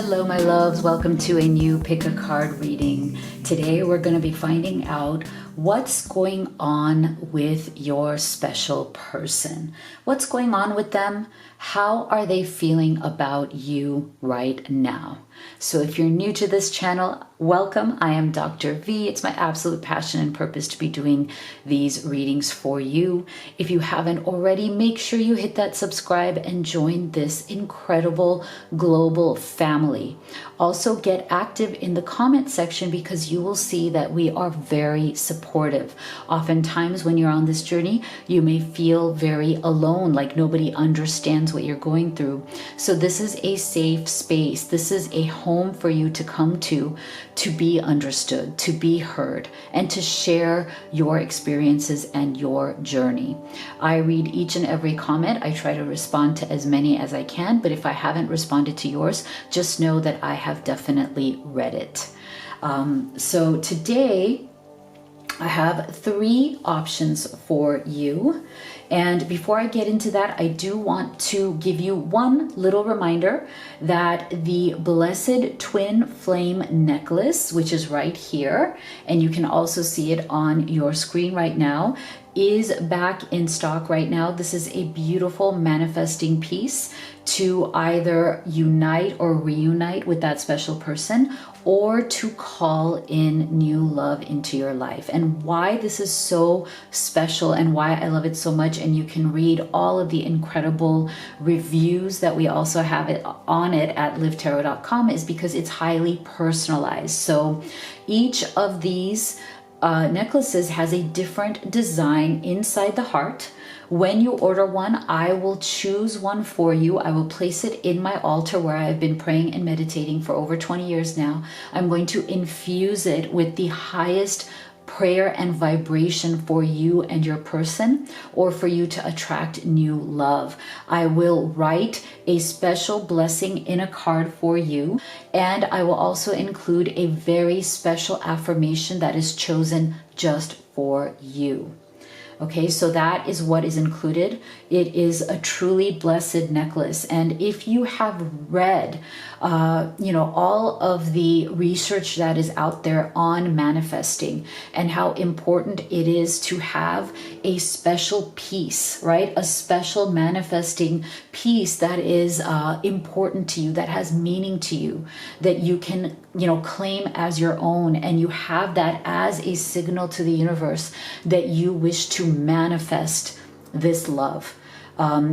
Hello, my loves. Welcome to a new pick a card reading. Today, we're going to be finding out what's going on with your special person. What's going on with them? How are they feeling about you right now? So if you're new to this channel, welcome. I am Dr. V. It's my absolute passion and purpose to be doing these readings for you. If you haven't already, make sure you hit that subscribe and join this incredible global family. Also get active in the comment section because you will see that we are very supportive. Oftentimes when you're on this journey, you may feel very alone, like nobody understands what you're going through. So this is a safe space. This is a home for you to come to be understood, to be heard, and to share your experiences and your journey. I read each and every comment. I try to respond to as many as I can, but if I haven't responded to yours, just know that I have definitely read it. So today I have 3 options for you. And before I get into that, I do want to give you one little reminder that the Blessed Twin Flame necklace, which is right here, and you can also see it on your screen right now, is back in stock right now. This is a beautiful manifesting piece to either unite or reunite with that special person, or to call in new love into your life. And why this is so special and why I love it so much, and you can read all of the incredible reviews that we also have it on it at livetarot.com, is because it's highly personalized. So each of these necklaces has a different design inside the heart. When you order one, I will choose one for you. I will place it in my altar where I've been praying and meditating for over 20 years now. I'm going to infuse it with the highest prayer and vibration for you and your person, or for you to attract new love. I will write a special blessing in a card for you, and I will also include a very special affirmation that is chosen just for you. Okay, so that is what is included. It is a truly blessed necklace. And if you have read, all of the research that is out there on manifesting and how important it is to have a special piece, right? A special manifesting piece that is important to you, that has meaning to you, that you can, claim as your own, and you have that as a signal to the universe that you wish to manifest this love.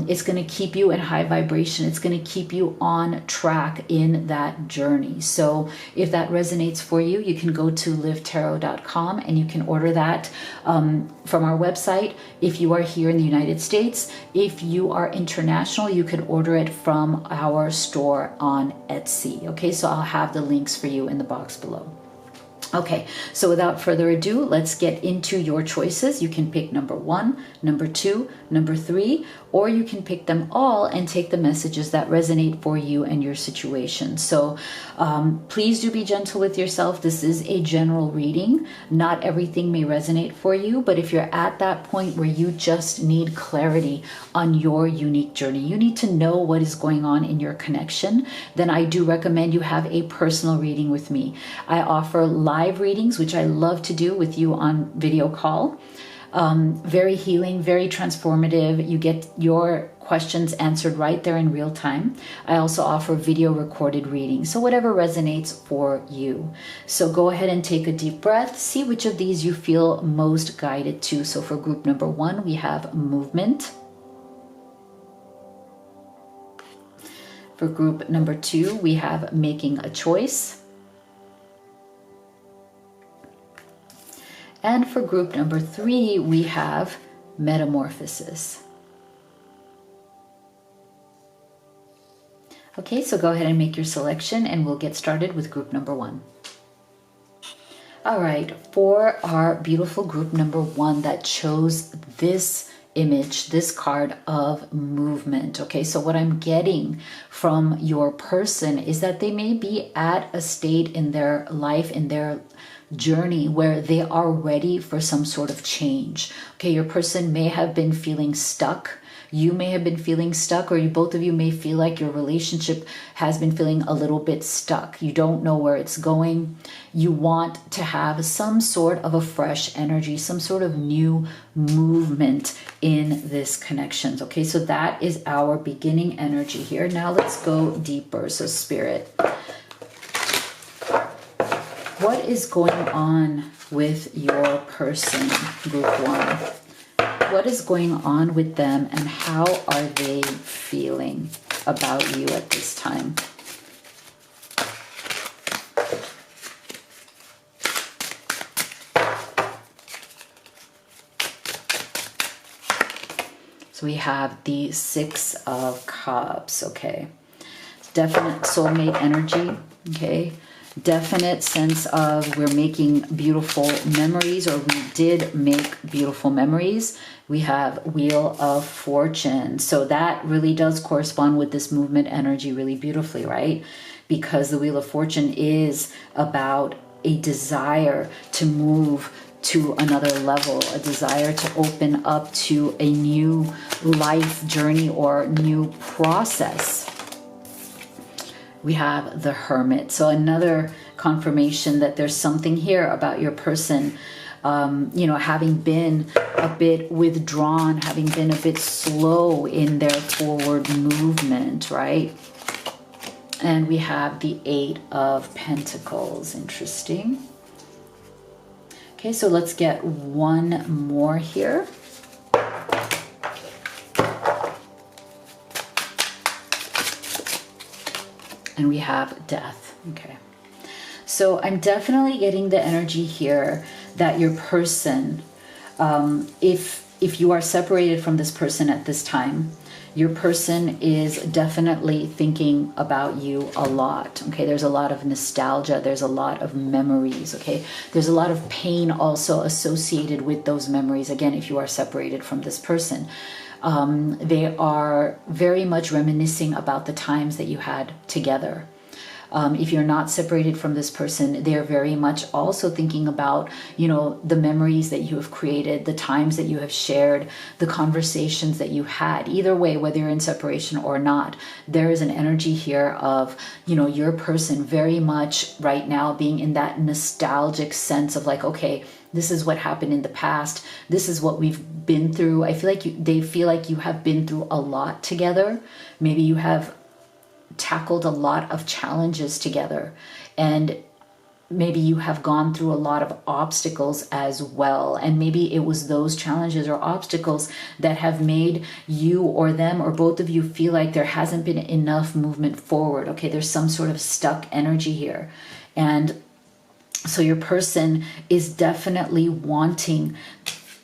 It's going to keep you in high vibration. It's going to keep you on track in that journey. So if that resonates for you, you can go to livetarot.com and you can order that from our website. If you are here in the United States, if you are international, you can order it from our store on Etsy. Okay, so I'll have the links for you in the box below. Okay, so without further ado, let's get into your choices. You can pick number 1, number 2, number 3, or you can pick them all and take the messages that resonate for you and your situation. So please do be gentle with yourself. This is a general reading. Not everything may resonate for you, but if you're at that point where you just need clarity on your unique journey, you need to know what is going on in your connection, then I do recommend you have a personal reading with me. I offer live readings, which I love to do with you on video call. Very healing, very transformative. You get your questions answered right there in real time. I also offer video recorded readings, so whatever resonates for you. So go ahead and take a deep breath. See which of these you feel most guided to. So for group number 1, we have movement. For group number 2, we have making a choice. And for group number 3, we have metamorphosis. Okay, so go ahead and make your selection and we'll get started with group number 1. All right, for our beautiful group number 1 that chose this image, this card of movement. Okay, so what I'm getting from your person is that they may be at a state in their life, in their journey, where they are ready for some sort of change. Okay, your person may have been feeling stuck, you may have been feeling stuck, or you both of you may feel like your relationship has been feeling a little bit stuck. You don't know where it's going. You want to have some sort of a fresh energy, some sort of new movement in this connections. Okay, so that is our beginning energy here. Now let's go deeper. So Spirit, what is going on with your person, group one? What is going on with them, and how are they feeling about you at this time? So we have the Six of Cups, okay. Definite soulmate energy, okay. Definite sense of we're making beautiful memories, or we did make beautiful memories. We have Wheel of Fortune. So that really does correspond with this movement energy really beautifully, right? Because the Wheel of Fortune is about a desire to move to another level, a desire to open up to a new life journey or new process. We have the Hermit. So another confirmation that there's something here about your person, having been a bit withdrawn, having been a bit slow in their forward movement, right? And we have the Eight of Pentacles. Interesting. Okay, so let's get one more here. And we have Death. Okay. So I'm definitely getting the energy here that your person, if you are separated from this person at this time, your person is definitely thinking about you a lot. Okay, there's a lot of nostalgia. There's a lot of memories. Okay, there's a lot of pain also associated with those memories. Again, if you are separated from this person. They are very much reminiscing about the times that you had together. If you're not separated from this person, they're very much also thinking about, the memories that you have created, the times that you have shared, the conversations that you had. Either way, whether you're in separation or not, there is an energy here of, your person very much right now being in that nostalgic sense of like, okay, this is what happened in the past. This is what we've been through. I feel like they feel like you have been through a lot together. Maybe you have tackled a lot of challenges together, and maybe you have gone through a lot of obstacles as well. And maybe it was those challenges or obstacles that have made you or them or both of you feel like there hasn't been enough movement forward. Okay, there's some sort of stuck energy here. And so your person is definitely wanting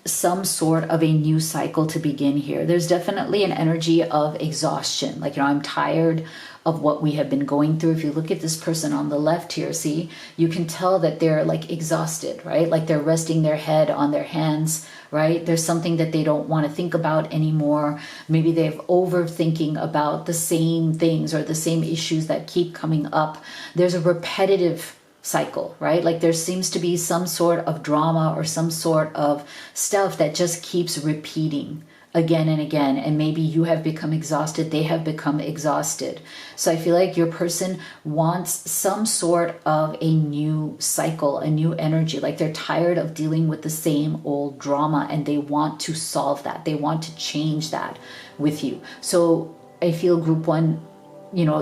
some sort of a new cycle to begin here. There's definitely an energy of exhaustion. Like, I'm tired of what we have been going through. If you look at this person on the left here, see, you can tell that they're like exhausted, right? Like they're resting their head on their hands, right? There's something that they don't want to think about anymore. Maybe they've overthinking about the same things or the same issues that keep coming up. There's a repetitive cycle, right? Like there seems to be some sort of drama or some sort of stuff that just keeps repeating again and again. And maybe you have become exhausted, they have become exhausted. So I feel like your person wants some sort of a new cycle, a new energy. Like they're tired of dealing with the same old drama and they want to solve that. They want to change that with you. So I feel group one,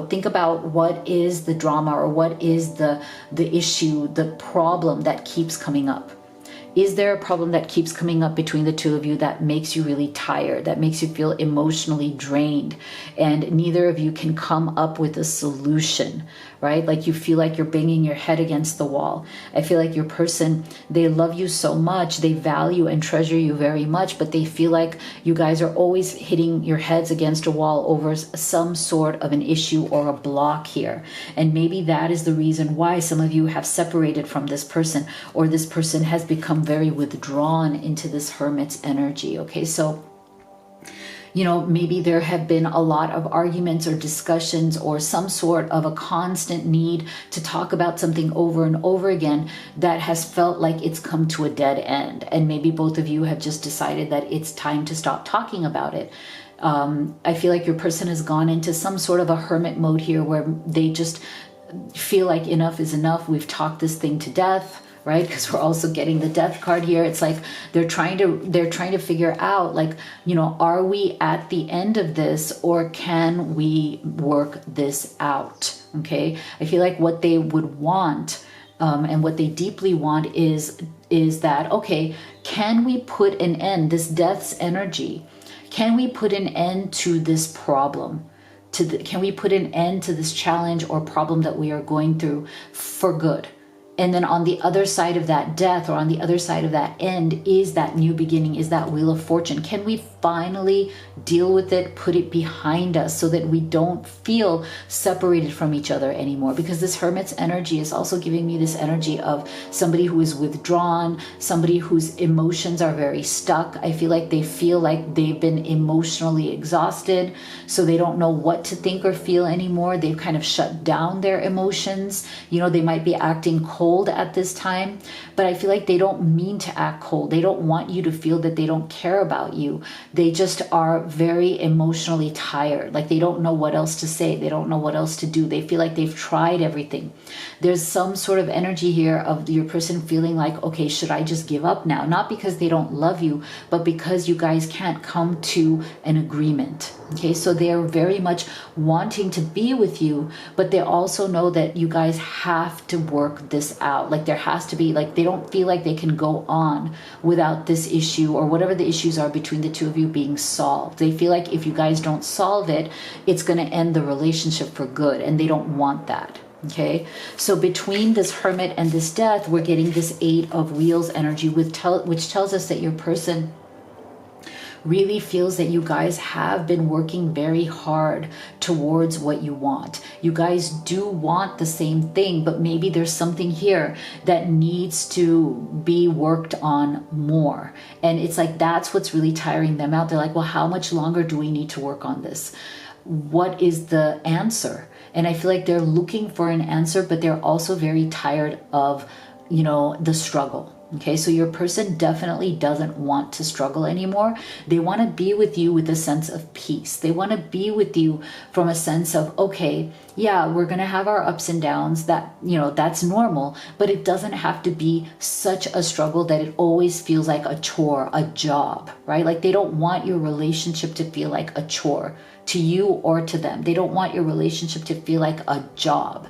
think about what is the drama or what is the issue, the problem that keeps coming up. Is there a problem that keeps coming up between the two of you that makes you really tired, that makes you feel emotionally drained, and neither of you can come up with a solution, right? Like you feel like you're banging your head against the wall. I feel like your person, they love you so much, they value and treasure you very much, but they feel like you guys are always hitting your heads against a wall over some sort of an issue or a block here. And maybe that is the reason why some of you have separated from this person, or this person has become very withdrawn into this hermit's energy. Okay, so maybe there have been a lot of arguments or discussions or some sort of a constant need to talk about something over and over again that has felt like it's come to a dead end. And maybe both of you have just decided that it's time to stop talking about it. I feel like your person has gone into some sort of a hermit mode here where they just feel like enough is enough. We've talked this thing to death, right? Because we're also getting the death card here. It's like they're trying to figure out, like, you know, are we at the end of this, or can we work this out? Okay, I feel like what they would want, and what they deeply want is that, okay, can we put an end, this death's energy, can we put an end to this problem? Can we put an end to this challenge or problem that we are going through for good? And then on the other side of that death, or on the other side of that end, is that new beginning, is that wheel of fortune. Can we finally deal with it, put it behind us, so that we don't feel separated from each other anymore? Because this hermit's energy is also giving me this energy of somebody who is withdrawn, somebody whose emotions are very stuck. I feel like they feel like they've been emotionally exhausted, so they don't know what to think or feel anymore. They've kind of shut down their emotions. You know, they might be acting cold at this time, but I feel like they don't mean to act cold. They don't want you to feel that they don't care about you. They just are very emotionally tired. Like they don't know what else to say. They don't know what else to do. They feel like they've tried everything. There's some sort of energy here of your person feeling like, okay, should I just give up now? Not because they don't love you, but because you guys can't come to an agreement. Okay, so they're very much wanting to be with you, but they also know that you guys have to work this out. Like there has to be, like, they don't feel like they can go on without this issue, or whatever the issues are between the two of you, being solved. They feel like if you guys don't solve it, it's going to end the relationship for good, and they don't want that. Okay, so between this hermit and this death, we're getting this 8 of Wheels energy, which tells us that your person really feels that you guys have been working very hard towards what you want. You guys do want the same thing, but maybe there's something here that needs to be worked on more. And it's like, that's what's really tiring them out. They're like, well, how much longer do we need to work on this? What is the answer? And I feel like they're looking for an answer, but they're also very tired of, you know, the struggle. Okay, so your person definitely doesn't want to struggle anymore. They want to be with you with a sense of peace. They want to be with you from a sense of, okay, yeah, we're going to have our ups and downs. That, you know, that's normal, but it doesn't have to be such a struggle that it always feels like a chore, a job, right? Like they don't want your relationship to feel like a chore to you or to them. They don't want your relationship to feel like a job.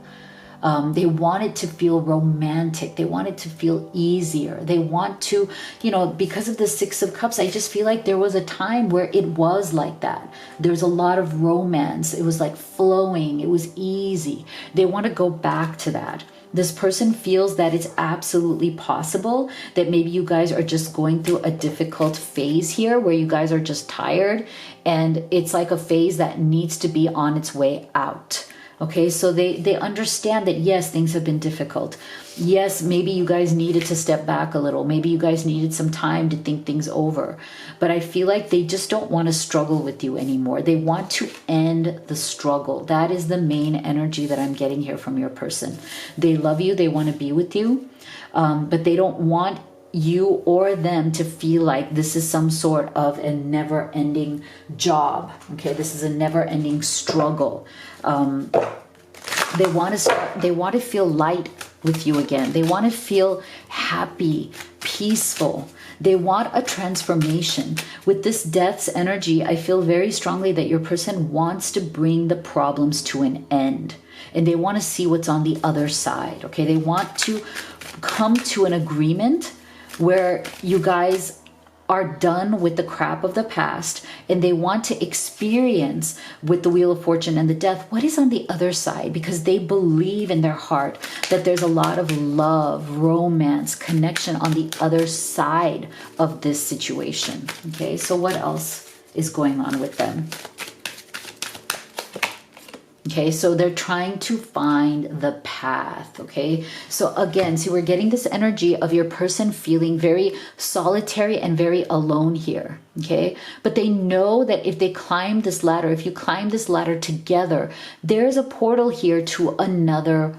They want it to feel romantic. They want it to feel easier. They want to, you know, because of the 6 of Cups, I just feel like there was a time where it was like that. There's a lot of romance. It was like flowing. It was easy. They want to go back to that. This person feels that it's absolutely possible that maybe you guys are just going through a difficult phase here where you guys are just tired, and it's like a phase that needs to be on its way out. Okay, so they understand that, yes, things have been difficult. Yes, maybe you guys needed to step back a little. Maybe you guys needed some time to think things over. But I feel like they just don't want to struggle with you anymore. They want to end the struggle. That is the main energy that I'm getting here from your person. They love you. They want to be with you. But they don't want you or them to feel like this is some sort of a never-ending job. Okay, this is a never-ending struggle. They want to feel light with you again. They want to feel happy, peaceful. They want a transformation. With this death's energy, I feel very strongly that your person wants to bring the problems to an end, and they want to see what's on the other side. Okay, they want to come to an agreement where you guys are done with the crap of the past, and they want to experience with the Wheel of Fortune and the Death what is on the other side, because they believe in their heart that there's a lot of love, romance, connection on the other side of this situation. Okay, so what else is going on with them? Okay, so they're trying to find the path. Okay, so again, see, we're getting this energy of your person feeling very solitary and very alone here. Okay, but they know that if they climb this ladder, if you climb this ladder together, there's a portal here to another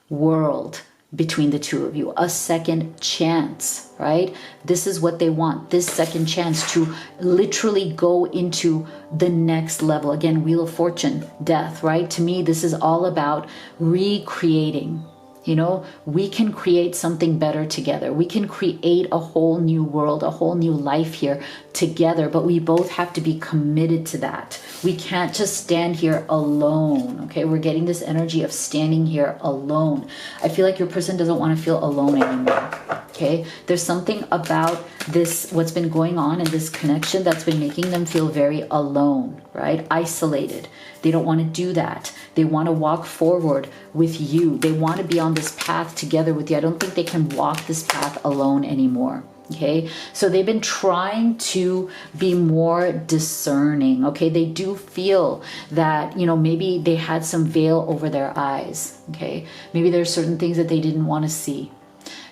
world. between the two of you, a second chance, right? This is what they want, this second chance to literally go into the next level. Again, Wheel of Fortune, death, right? To me, this is all about recreating. You know, we can create something better together. We can create a whole new world, a whole new life here together, but we both have to be committed to that. We can't just stand here alone, okay? We're getting this energy of standing here alone. I feel like your person doesn't want to feel alone anymore, okay? There's something about this, what's been going on in this connection that's been making them feel very alone, right? Isolated. They don't want to do that. They want to walk forward with you. They want to be on this path together with you. I don't think they can walk this path alone anymore. Okay, so they've been trying to be more discerning. Okay, they do feel that, you know, maybe they had some veil over their eyes. Okay, maybe there's certain things that they didn't want to see.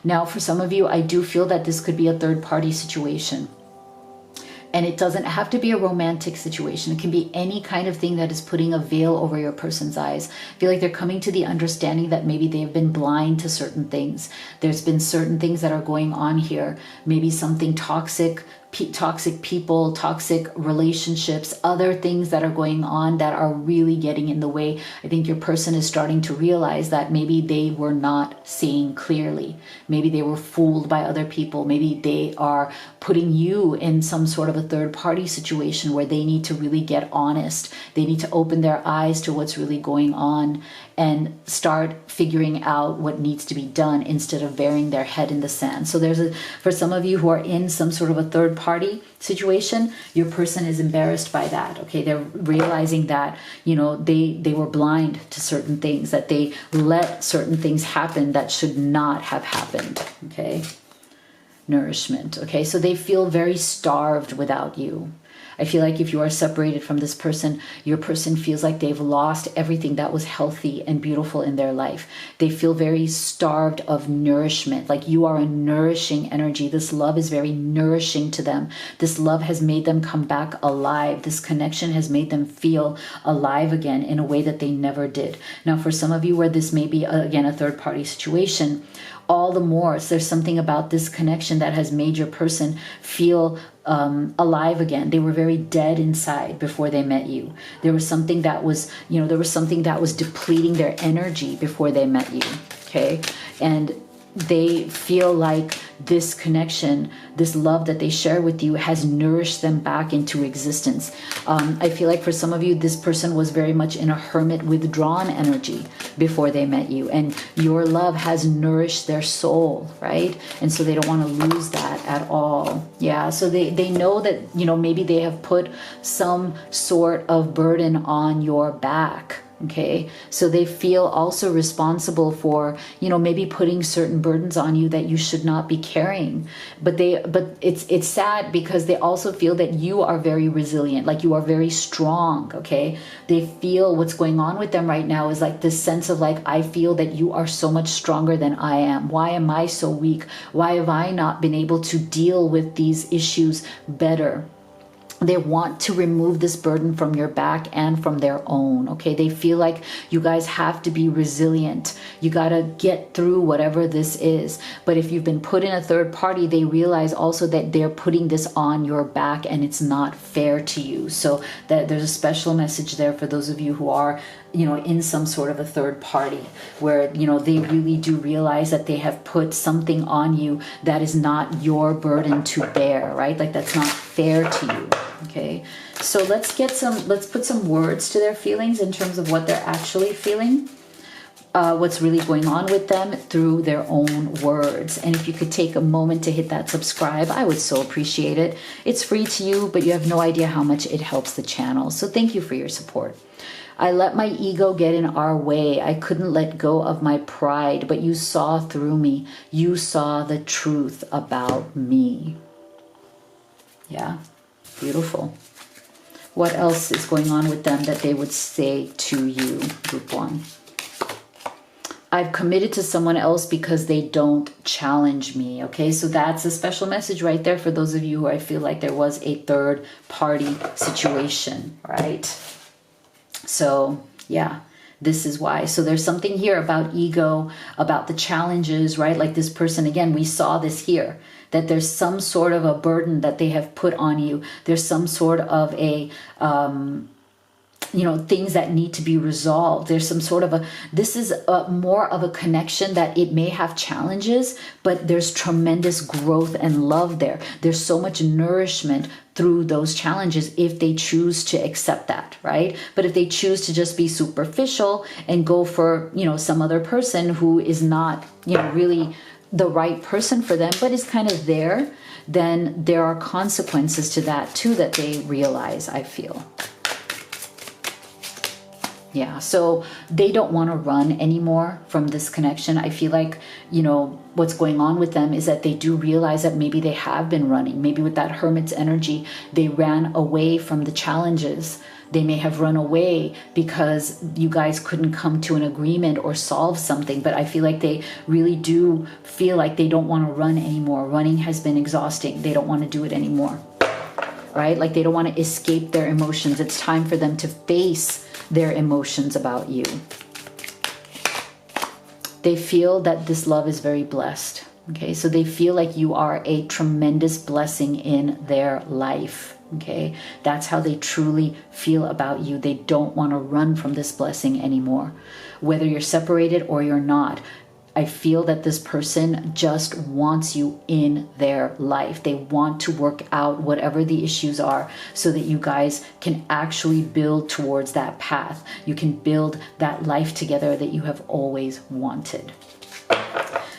Now, for some of you, I do feel that this could be a third party situation. And it doesn't have to be a romantic situation. It can be any kind of thing that is putting a veil over your person's eyes. I feel like they're coming to the understanding that maybe they've been blind to certain things. There's been certain things that are going on here. Maybe something toxic people, toxic relationships, other things that are going on that are really getting in the way. I think your person is starting to realize that maybe they were not seeing clearly. Maybe they were fooled by other people. Maybe they are putting you in some sort of a third party situation where they need to really get honest. They need to open their eyes to what's really going on and start figuring out what needs to be done instead of burying their head in the sand. So for some of you who are in some sort of a third party situation, your person is embarrassed by that. Okay, they're realizing that, you know, they were blind to certain things, that they let certain things happen that should not have happened. Okay, nourishment. Okay, so they feel very starved without you. I feel like if you are separated from this person, your person feels like they've lost everything that was healthy and beautiful in their life. They feel very starved of nourishment, like you are a nourishing energy. This love is very nourishing to them. This love has made them come back alive. This connection has made them feel alive again in a way that they never did. Now, for some of you where this may be, again, a third party situation, all the more, so there's something about this connection that has made your person feel alive again. They were very dead inside before they met you. There was something that was, you know, there was something that was depleting their energy before they met you. Okay, and they feel like this connection, this love that they share with you has nourished them back into existence. I feel like for some of you, this person was very much in a hermit, withdrawn energy before they met you, and your love has nourished their soul, right? And so they don't want to lose that at all. Yeah, so they know that, you know, maybe they have put some sort of burden on your back. Okay, so they feel also responsible for, you know, maybe putting certain burdens on you that you should not be carrying. But it's sad because they also feel that you are very resilient, like you are very strong. Okay, they feel what's going on with them right now is like this sense of like, I feel that you are so much stronger than I am. Why am I so weak? Why have I not been able to deal with these issues better? They want to remove this burden from your back and from their own. Okay, they feel like you guys have to be resilient. You got to get through whatever this is. But if you've been put in a third party, they realize also that they're putting this on your back and it's not fair to you. So that there's a special message there for those of you who are, you know, in some sort of a third party where, you know, they really do realize that they have put something on you that is not your burden to bear, right? Like that's not fair to you. Okay, so let's put some words to their feelings in terms of what they're actually feeling, what's really going on with them through their own words. And if you could take a moment to hit that subscribe, I would so appreciate it. It's free to you, but you have no idea how much it helps the channel. So thank you for your support. I let my ego get in our way. I couldn't let go of my pride, but you saw through me. You saw the truth about me. Yeah. Beautiful. What else is going on with them that they would say to you, group one? I've committed to someone else because they don't challenge me. Okay, so that's a special message right there for those of you who I feel like there was a third party situation, right? So yeah, This is why. So there's something here about ego, about the challenges, right? Like this person, again, we saw this here, that there's some sort of a burden that they have put on you. There's some sort of a, things that need to be resolved. There's some sort of this is more of a connection that it may have challenges, but there's tremendous growth and love there. There's so much nourishment through those challenges if they choose to accept that, right? But if they choose to just be superficial and go for, some other person who is not, really the right person for them, but is kind of there, then there are consequences to that too that they realize, I feel. Yeah, so they don't want to run anymore from this connection. I feel like, what's going on with them is that they do realize that maybe they have been running. Maybe with that hermit's energy, they ran away from the challenges. They may have run away because you guys couldn't come to an agreement or solve something. But I feel like they really do feel like they don't want to run anymore. Running has been exhausting. They don't want to do it anymore, right? Like they don't want to escape their emotions. It's time for them to face their emotions about you. They feel that this love is very blessed. Okay, so they feel like you are a tremendous blessing in their life. Okay, that's how they truly feel about you. They don't want to run from this blessing anymore. Whether you're separated or you're not, I feel that this person just wants you in their life. They want to work out whatever the issues are so that you guys can actually build towards that path. You can build that life together that you have always wanted.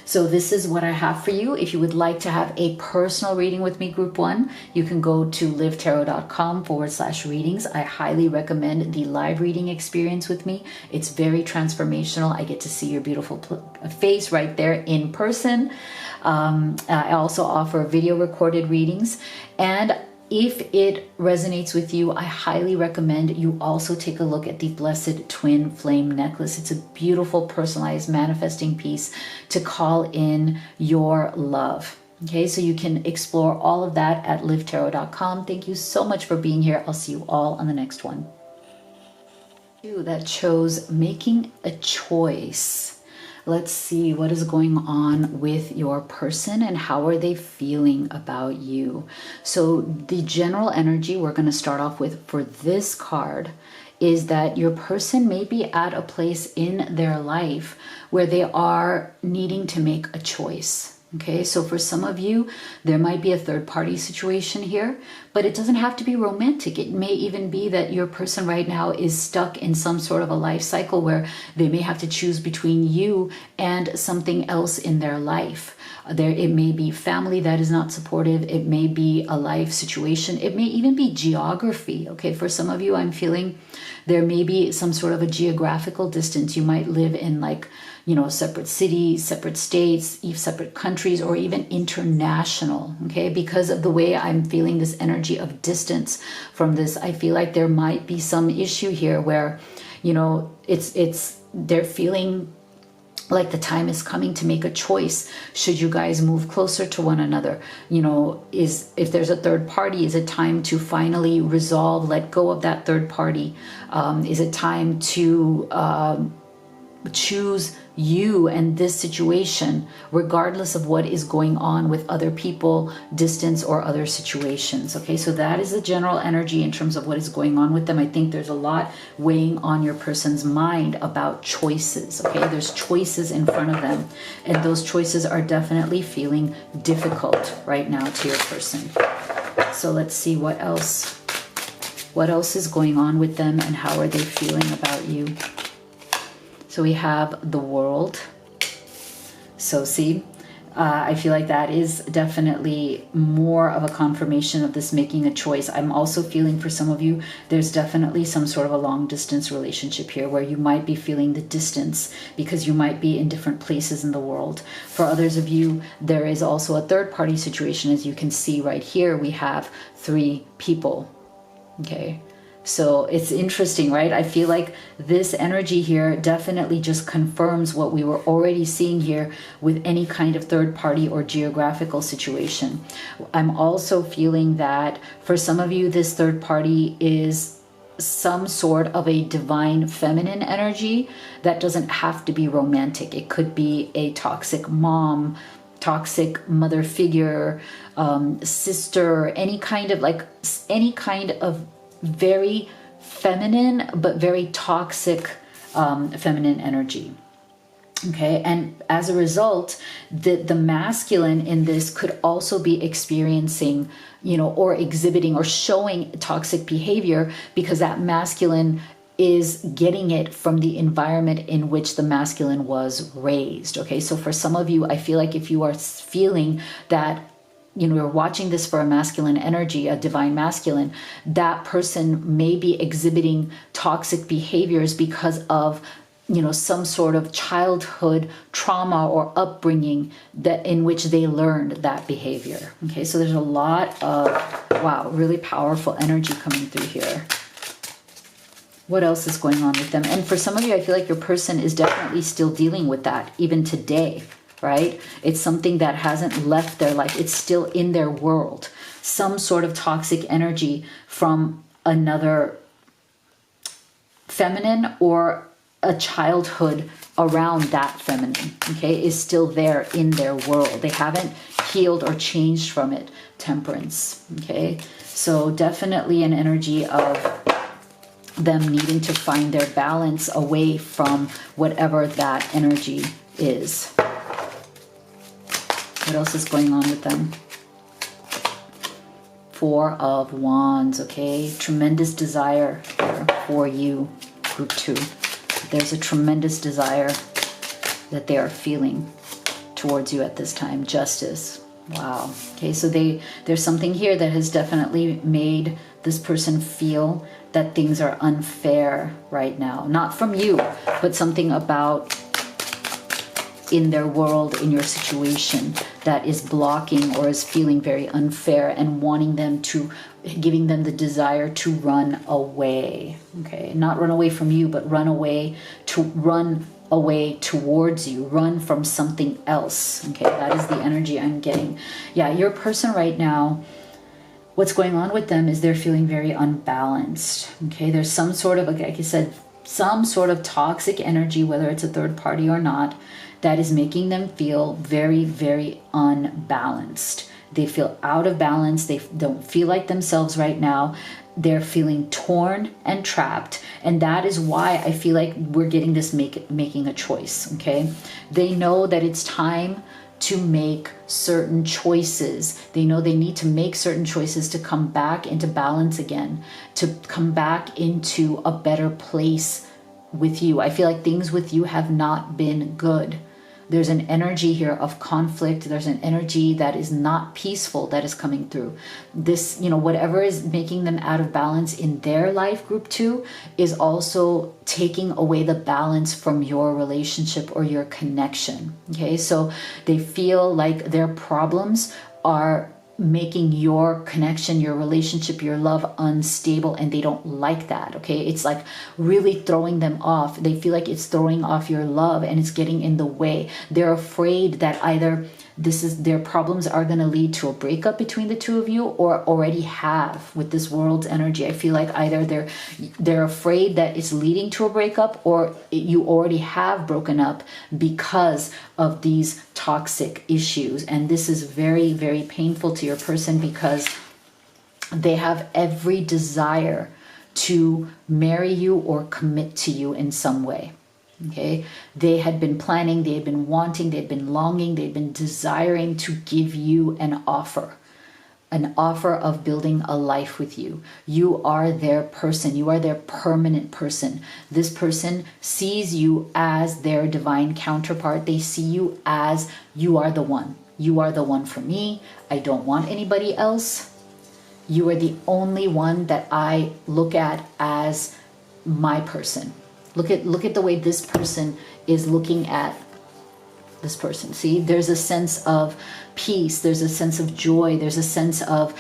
So this is what I have for you. If you would like to have a personal reading with me, Group 1, you can go to livetarot.com/readings. I highly recommend the live reading experience with me. It's very transformational. I get to see your beautiful face right there in person. I also offer video recorded readings. And if it resonates with you, I highly recommend you also take a look at the Blessed Twin Flame Necklace. It's a beautiful personalized manifesting piece to call in your love. Okay, so you can explore all of that at livetarot.com. Thank you so much for being here. I'll see you all on the next one. You that chose making a choice. Let's see what is going on with your person and how are they feeling about you. So the general energy we're going to start off with for this card is that your person may be at a place in their life where they are needing to make a choice. Okay, so for some of you, there might be a third-party situation here, but it doesn't have to be romantic. It may even be that your person right now is stuck in some sort of a life cycle where they may have to choose between you and something else in their life. It may be family that is not supportive. It may be a life situation. It may even be geography. Okay, for some of you, I'm feeling there may be some sort of a geographical distance. You might live in separate cities, separate states, separate countries, or even international, okay? Because of the way I'm feeling this energy of distance from this, I feel like there might be some issue here where, they're feeling like the time is coming to make a choice. Should you guys move closer to one another? If there's a third party, is it time to finally resolve, let go of that third party? Is it time to choose you and this situation, regardless of what is going on with other people, distance, or other situations? Okay, so that is the general energy in terms of what is going on with them. I think there's a lot weighing on your person's mind about choices. Okay, there's choices in front of them, and those choices are definitely feeling difficult right now to your person. So let's see what else is going on with them and how are they feeling about you. So we have the World. So see, I feel like that is definitely more of a confirmation of this making a choice. I'm also feeling for some of you, there's definitely some sort of a long distance relationship here where you might be feeling the distance because you might be in different places in the world. For others of you, there is also a third party situation. As you can see right here, we have 3 people. Okay. So it's interesting, right? I feel like this energy here definitely just confirms what we were already seeing here with any kind of third party or geographical situation. I'm also feeling that for some of you, this third party is some sort of a divine feminine energy that doesn't have to be romantic. It could be a toxic mom, toxic mother figure, sister, any kind of very feminine but very toxic feminine energy. Okay, and as a result, the masculine in this could also be experiencing, or exhibiting or showing toxic behavior, because that masculine is getting it from the environment in which the masculine was raised. Okay, so for some of you, I feel like if you are feeling that, you're watching this for a masculine energy, a divine masculine, that person may be exhibiting toxic behaviors because of some sort of childhood trauma or upbringing that in which they learned that behavior. Okay, so there's a lot of, wow, really powerful energy coming through here. What else is going on with them? And for some of you, I feel like your person is definitely still dealing with that even today, right? It's something that hasn't left their life. It's still in their world. Some sort of toxic energy from another feminine or a childhood around that feminine, okay, is still there in their world. They haven't healed or changed from it. Temperance, okay? So definitely an energy of them needing to find their balance away from whatever that energy is. What else is going on with them? Four of Wands, okay? Tremendous desire here for you, group 2. There's a tremendous desire that they are feeling towards you at this time. Justice. Wow. Okay, so there's something here that has definitely made this person feel that things are unfair right now. Not from you, but something about in their world, in your situation, that is blocking or is feeling very unfair and wanting them to, giving them the desire to run away. Okay, not run away from you, but run away towards you, run from something else. Okay, that is the energy I'm getting. Yeah, your person right now, what's going on with them is they're feeling very unbalanced. Okay, there's some sort of, like I said, some sort of toxic energy, whether it's a third party or not, that is making them feel very, very unbalanced. They feel out of balance. They don't feel like themselves right now. They're feeling torn and trapped. And that is why I feel like we're getting this making a choice, okay? They know that it's time to make certain choices. They know they need to make certain choices to come back into balance again, to come back into a better place with you. I feel like things with you have not been good. There's an energy here of conflict. There's an energy that is not peaceful that is coming through. This, whatever is making them out of balance in their life, group 2, is also taking away the balance from your relationship or your connection. Okay, so they feel like their problems are making your connection, your relationship, your love unstable, and they don't like that. Okay, it's like really throwing them off. They feel like it's throwing off your love and it's getting in the way. They're afraid that either their problems are going to lead to a breakup between the two of you, or already have with this world's energy. I feel like either they're afraid that it's leading to a breakup, or you already have broken up because of these toxic issues. And this is very, very painful to your person, because they have every desire to marry you or commit to you in some way. Okay, they had been planning, they had been wanting, they'd been longing, they'd been desiring to give you an offer of building a life with you. You are their person. You are their permanent person. This person sees you as their divine counterpart. They see you as, you are the one. You are the one for me. I don't want anybody else. You are the only one that I look at as my person. Look at the way this person is looking at this person. See, there's a sense of peace. There's a sense of joy. There's a sense of,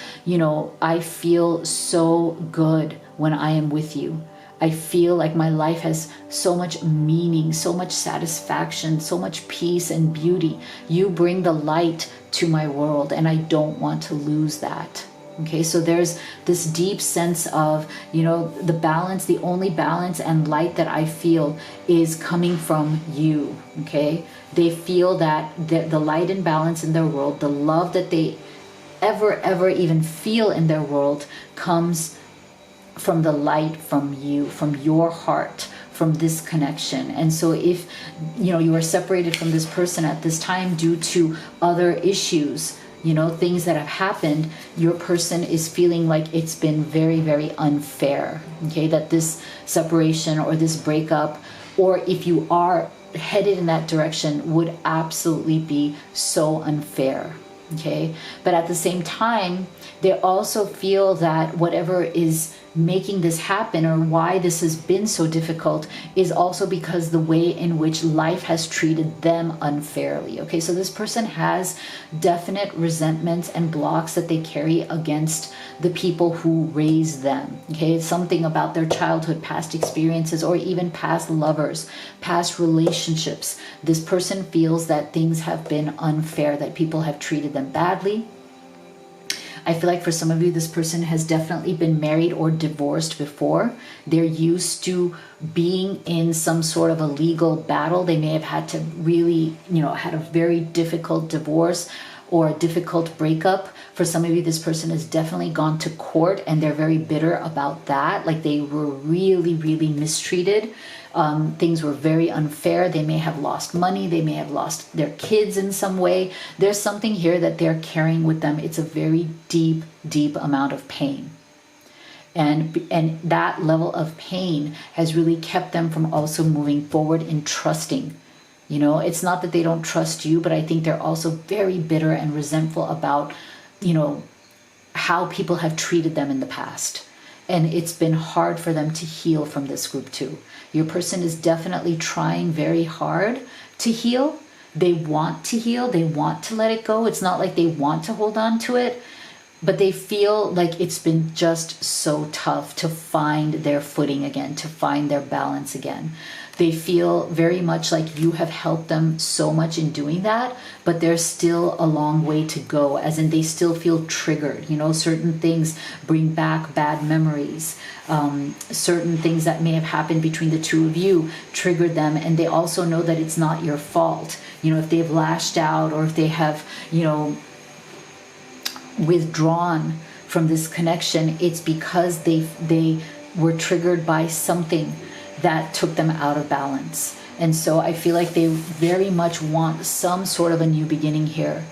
I feel so good when I am with you. I feel like my life has so much meaning, so much satisfaction, so much peace and beauty. You bring the light to my world, and I don't want to lose that. Okay, so there's this deep sense of, you know, the balance, the only balance and light that I feel is coming from you. Okay, they feel that the light and balance in their world, the love that they ever even feel in their world comes from the light from you, from your heart, from this connection. And so if, you know, you are separated from this person at this time due to other issues, you know, things that have happened, your person is feeling like it's been very unfair. Okay, that this separation or this breakup, or if you are headed in that direction, would absolutely be so unfair. Okay, but at the same time, they also feel that whatever is making this happen, or why this has been so difficult, is also because the way in which life has treated them unfairly. Okay, so this person has definite resentments and blocks that they carry against the people who raised them. Okay, it's something about their childhood, past experiences, or even past lovers, past relationships. This person feels that things have been unfair, that people have treated them badly. I feel like for some of you, this person has definitely been married or divorced before. They're used to being in some sort of a legal battle. They may have had to really, you know, had a very difficult divorce or a difficult breakup. For some of you, this person has definitely gone to court and they're very bitter about that. Like they were really mistreated. Things were very unfair. They may have lost money. They may have lost their kids in some way. There's something here that they're carrying with them. It's a very deep amount of pain. And that level of pain has really kept them from also moving forward in trusting. You know, it's not that they don't trust you, but I think they're also very bitter and resentful about, you know, how people have treated them in the past. And it's been hard for them to heal from this group too. Your person is definitely trying very hard to heal. They want to heal. They want to let it go. It's not like they want to hold on to it, but they feel like it's been just so tough to find their footing again, to find their balance again. They feel very much like you have helped them so much in doing that, but there's still a long way to go, as in they still feel triggered. You know, certain things bring back bad memories. Certain things that may have happened between the two of you triggered them, and they also know that it's not your fault. You know, if they've lashed out or if they have, you know, withdrawn from this connection, it's because they were triggered by something that took them out of balance. And so I feel like they very much want some sort of a new beginning here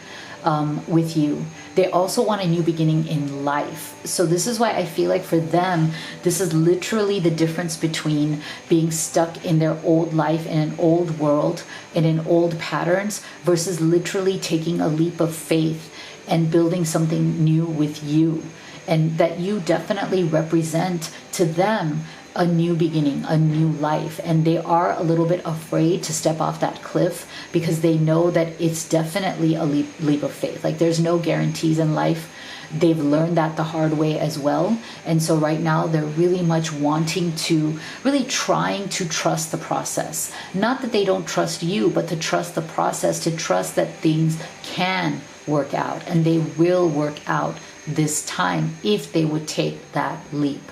with you. They also want a new beginning in life. So this is why I feel like for them, this is literally the difference between being stuck in their old life, in an old world, and in old patterns, versus literally taking a leap of faith and building something new with you. And that you definitely represent to them a new beginning, a new life. And they are a little bit afraid to step off that cliff because they know that it's definitely a leap of faith. Like there's no guarantees in life. They've learned that the hard way as well. And so right now they're really much wanting to, really trying to trust the process. Not that they don't trust you, but to trust the process, to trust that things can work out and they will work out this time if they would take that leap.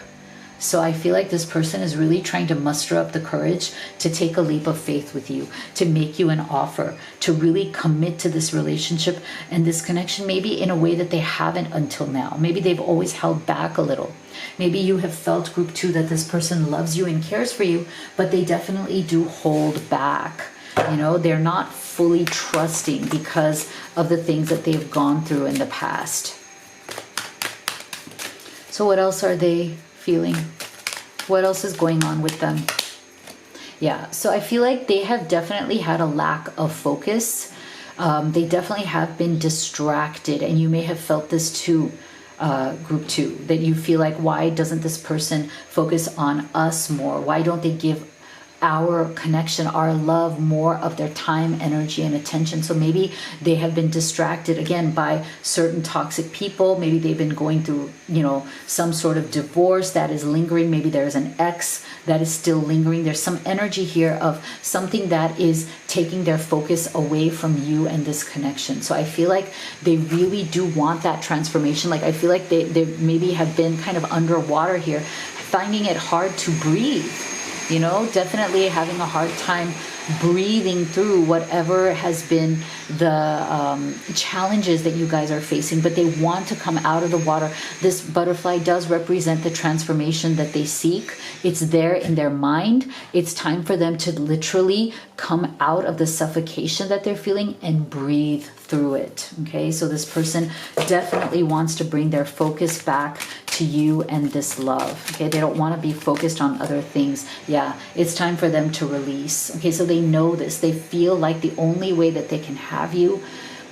So I feel like this person is really trying to muster up the courage to take a leap of faith with you, to make you an offer, to really commit to this relationship and this connection, maybe in a way that they haven't until now. Maybe they've always held back a little. Maybe you have felt, group 2, that this person loves you and cares for you, but they definitely do hold back. You know, they're not fully trusting because of the things that they've gone through in the past. So what else are they feeling? What else is going on with them? Yeah, so I feel like they have definitely had a lack of focus. They definitely have been distracted, and you may have felt this too, group 2, that you feel like, why doesn't this person focus on us more? Why don't they give our connection, our love, more of their time, energy, and attention. So maybe they have been distracted again by certain toxic people. Maybe they've been going through, some sort of divorce that is lingering. Maybe there's an ex that is still lingering. There's some energy here of something that is taking their focus away from you and this connection. So I feel like they really do want that transformation. Like I feel like they maybe have been kind of underwater here, finding it hard to breathe. Definitely having a hard time breathing through whatever has been the challenges that you guys are facing, but they want to come out of the water. This butterfly does represent the transformation that they seek. It's there in their mind. It's time for them to literally come out of the suffocation that they're feeling and breathe through it. Okay, so this person definitely wants to bring their focus back to you and this love. Okay, they don't want to be focused on other things. Yeah, it's time for them to release. Okay, so they know this. They feel like the only way that they can have you,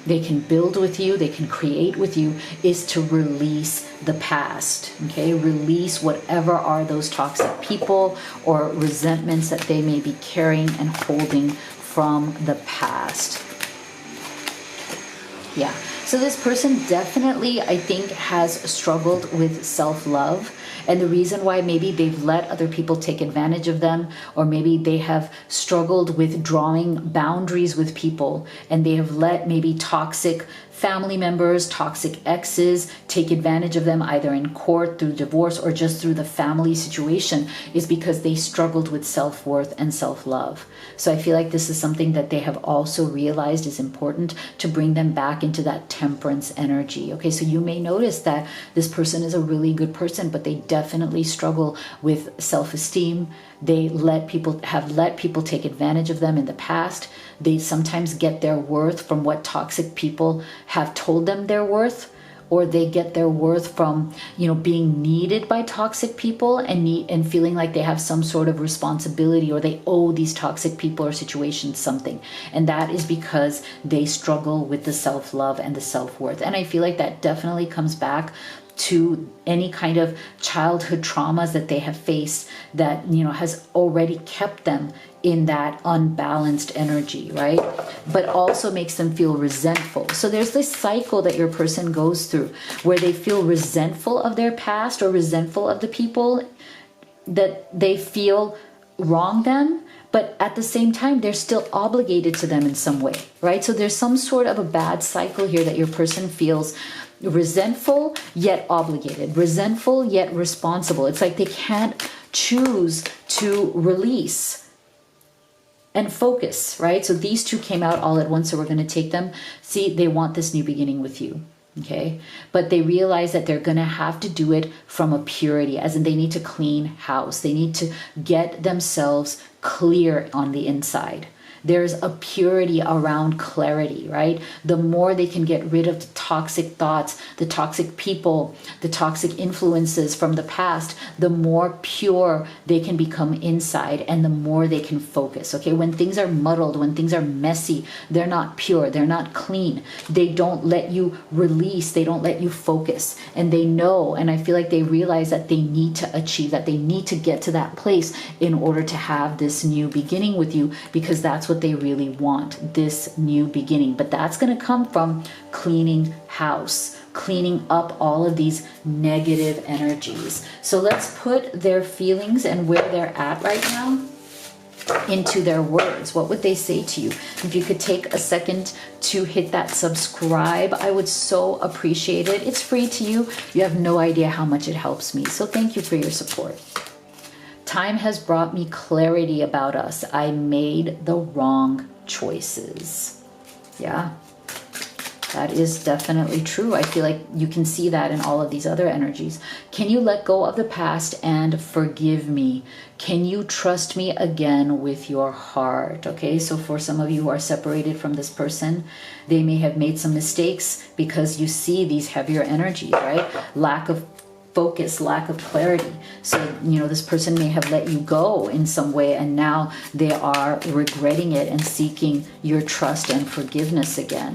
they can build with you, they can create with you, is to release the past. Okay, release whatever are those toxic people or resentments that they may be carrying and holding from the past. Yeah, so this person definitely, I think, has struggled with self-love. And the reason why maybe they've let other people take advantage of them, or maybe they have struggled with drawing boundaries with people, and they have let maybe toxic family members, toxic exes take advantage of them either in court, through divorce, or just through the family situation, is because they struggled with self-worth and self-love. So I feel like this is something that they have also realized is important to bring them back into that temperance energy. Okay, so you may notice that this person is a really good person, but they definitely struggle with self-esteem. They let people take advantage of them in the past. They sometimes get their worth from what toxic people have told them they're worth, or they get their worth from, being needed by toxic people and feeling like they have some sort of responsibility, or they owe these toxic people or situations something. And that is because they struggle with the self-love and the self-worth. And I feel like that definitely comes back to any kind of childhood traumas that they have faced that, has already kept them in that unbalanced energy, right? But also makes them feel resentful. So there's this cycle that your person goes through where they feel resentful of their past or resentful of the people that they feel wrong them, but at the same time, they're still obligated to them in some way, right? So there's some sort of a bad cycle here that your person feels resentful yet obligated, resentful yet responsible. It's like they can't choose to release and focus, right? So these two came out all at once, so we're going to take them. See, they want this new beginning with you, okay? But they realize that they're going to have to do it from a purity, as in they need to clean house. They need to get themselves clear on the inside. There's a purity around clarity, right? The more they can get rid of the toxic thoughts, the toxic people, the toxic influences from the past, the more pure they can become inside and the more they can focus, okay? When things are muddled, when things are messy, they're not pure, they're not clean. They don't let you release, they don't let you focus. And they know, and I feel like they realize that they need to achieve that. They need to get to that place in order to have this new beginning with you, because that's what they really want, this new beginning. But that's going to come from cleaning house, cleaning up all of these negative energies. So let's put their feelings and where they're at right now into their words. What would they say to you? If you could take a second to hit that subscribe, I would so appreciate it. It's free to you. You have no idea how much it helps me. So thank you for your support. Time has brought me clarity about us. I made the wrong choices. Yeah, that is definitely true. I feel like you can see that in all of these other energies. Can you let go of the past and forgive me? Can you trust me again with your heart? Okay, so for some of you who are separated from this person, they may have made some mistakes because you see these heavier energies, right? Lack of focus, lack of clarity. So, this person may have let you go in some way, and now they are regretting it and seeking your trust and forgiveness again.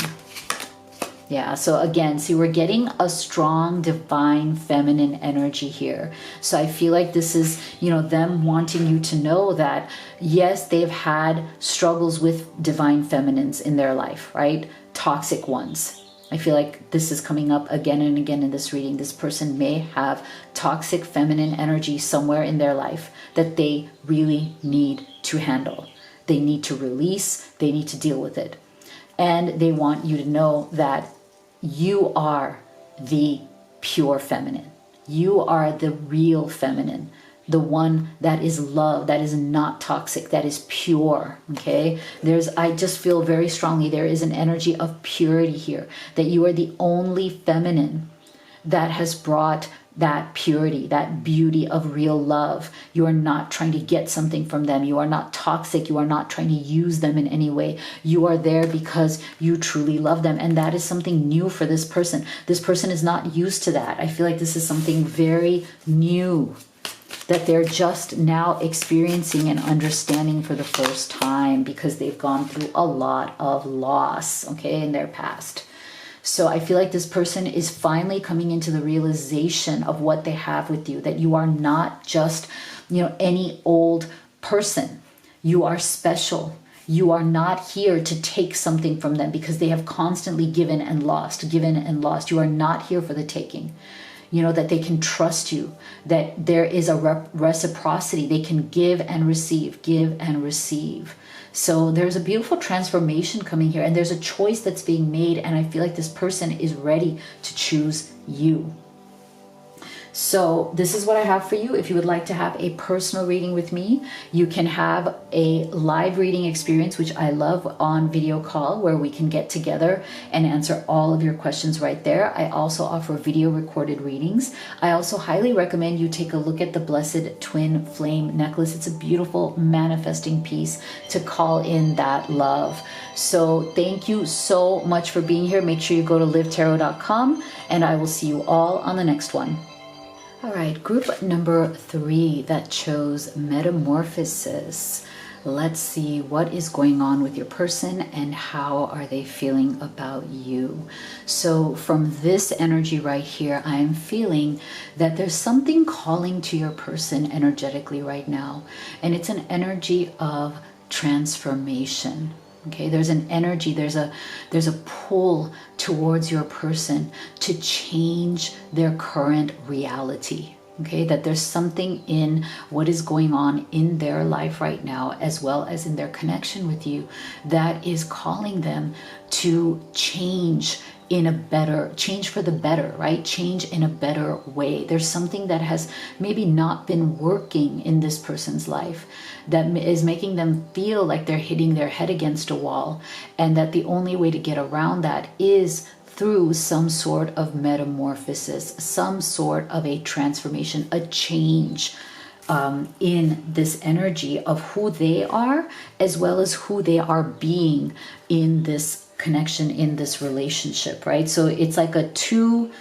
Yeah, so again, see, we're getting a strong divine feminine energy here. So I feel like this is, them wanting you to know that, yes, they've had struggles with divine feminines in their life, right? Toxic ones. I feel like this is coming up again and again in this reading. This person may have toxic feminine energy somewhere in their life that they really need to handle. They need to release, they need to deal with it. And they want you to know that you are the pure feminine. You are the real feminine, the one that is love, that is not toxic, that is pure. Okay, I just feel very strongly there is an energy of purity here, that you are the only feminine that has brought that purity, that beauty of real love. You are not trying to get something from them. You are not toxic. You are not trying to use them in any way. You are there because you truly love them. And that is something new for this person. This person is not used to that. I feel like this is something very new that they're just now experiencing and understanding for the first time, because they've gone through a lot of loss, okay, in their past. So I feel like this person is finally coming into the realization of what they have with you, that you are not just, any old person. You are special. You are not here to take something from them, because they have constantly given and lost, given and lost. You are not here for the taking. That they can trust you, that there is a reciprocity. They can give and receive, give and receive. So there's a beautiful transformation coming here, and there's a choice that's being made, and I feel like this person is ready to choose you. So this is what I have for you. If you would like to have a personal reading with me, you can have a live reading experience, which I love, on video call, where we can get together and answer all of your questions right there. I also offer video recorded readings. I also highly recommend you take a look at the Blessed Twin Flame necklace. It's a beautiful manifesting piece to call in that love. So thank you so much for being here. Make sure you go to livetarot.com, and I will see you all on the next one. All right, group number 3 that chose Metamorphosis. Let's see what is going on with your person and how are they feeling about you. So from this energy right here, I'm feeling that there's something calling to your person energetically right now. And it's an energy of transformation. Okay, there's an energy, there's a pull towards your person to change their current reality. Okay, that there's something in what is going on in their life right now, as well as in their connection with you, that is calling them to change change for the better, right? Change in a better way. There's something that has maybe not been working in this person's life that is making them feel like they're hitting their head against a wall, and that the only way to get around that is through some sort of metamorphosis, some sort of a transformation, a change in this energy of who they are, as well as who they are being in this connection, in this relationship, right? So it's like a two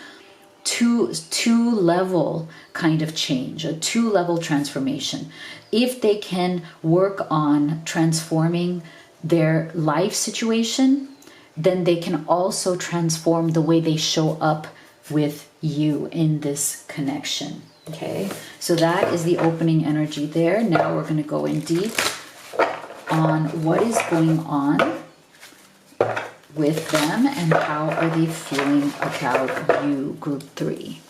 level kind of change, a 2-level transformation. If they can work on transforming their life situation, then they can also transform the way they show up with you in this connection. Okay, so that is the opening energy there. Now we're going to go in deep on what is going on with them and how are they feeling about you, group 3.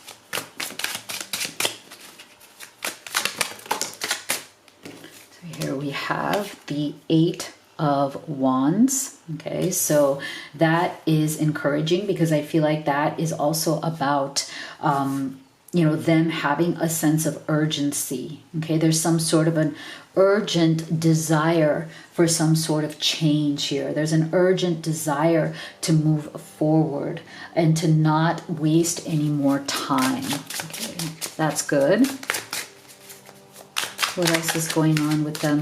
So here we have the 8 of Wands. Okay, so that is encouraging, because I feel like that is also about them having a sense of urgency. Okay, there's some sort of an urgent desire for some sort of change here. There's an urgent desire to move forward and to not waste any more time. Okay, that's good. What else is going on with them?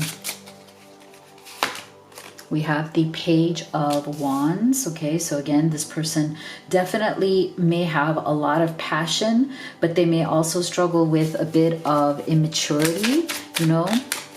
We have the Page of Wands. Okay, so again, this person definitely may have a lot of passion, but they may also struggle with a bit of immaturity,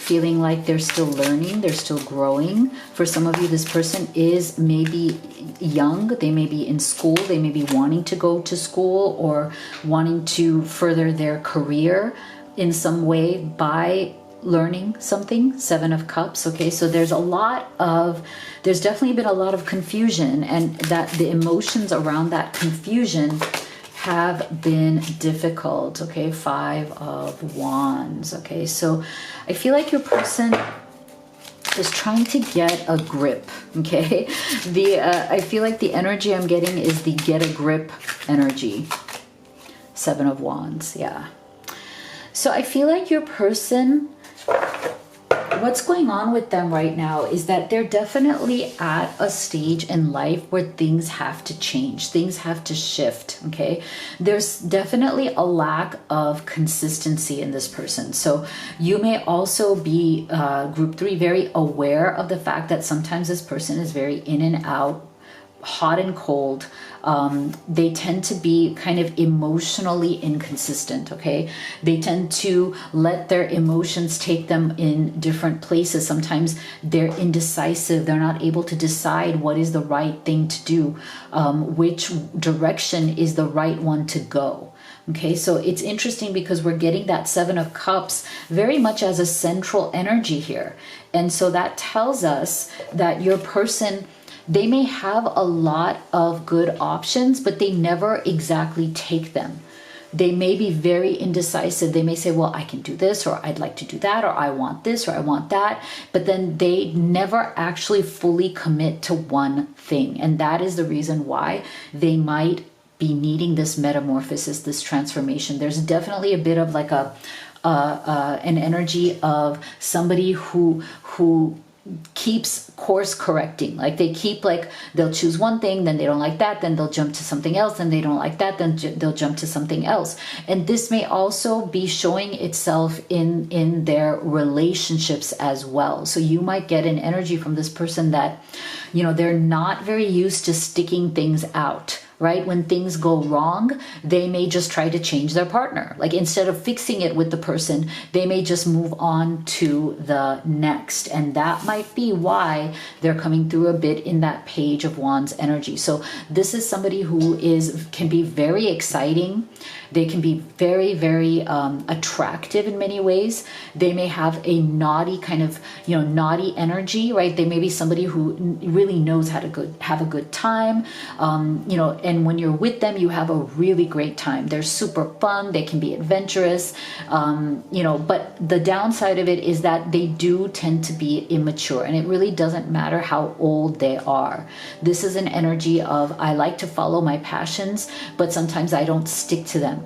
feeling like they're still learning, they're still growing. For some of you, this person is maybe young, they may be in school, they may be wanting to go to school or wanting to further their career in some way by learning something. 7 of Cups. Okay, so there's definitely been a lot of confusion, and that the emotions around that confusion have been difficult. Okay, 5 of Wands. Okay, so I feel like your person is trying to get a grip. Okay, I feel like the energy I'm getting is the get a grip energy. 7 of Wands. Yeah. So I feel like your person, what's going on with them right now is that they're definitely at a stage in life where things have to change, things have to shift. Okay, there's definitely a lack of consistency in this person. So you may also be group 3 very aware of the fact that sometimes this person is very in and out, hot and cold. They tend to be kind of emotionally inconsistent. Okay, they tend to let their emotions take them in different places. Sometimes they're indecisive, they're not able to decide what is the right thing to do, which direction is the right one to go. Okay, so it's interesting because we're getting that 7 of Cups very much as a central energy here. And so that tells us that your person, they may have a lot of good options, but they never exactly take them. They may be very indecisive. They may say, well, I can do this, or I'd like to do that, or I want this, or I want that. But then they never actually fully commit to one thing. And that is the reason why they might be needing this metamorphosis, this transformation. There's definitely a bit of like an energy of somebody who keeps course correcting. Like they keep, like, they'll choose one thing, then they don't like that, then they'll jump to something else, then they don't like that, then they'll jump to something else. And this may also be showing itself in their relationships as well. So you might get an energy from this person that, you know, they're not very used to sticking things out. Right? When things go wrong, they may just try to change their partner. Like instead of fixing it with the person, they may just move on to the next. And that might be why they're coming through a bit in that Page of Wands energy. So this is somebody who can be very exciting. They can be very, very attractive in many ways. They may have a naughty kind of, naughty energy, right? They may be somebody who really knows how to have a good time, and when you're with them, you have a really great time. They're super fun. They can be adventurous, but the downside of it is that they do tend to be immature, and it really doesn't matter how old they are. This is an energy of, I like to follow my passions, but sometimes I don't stick to them.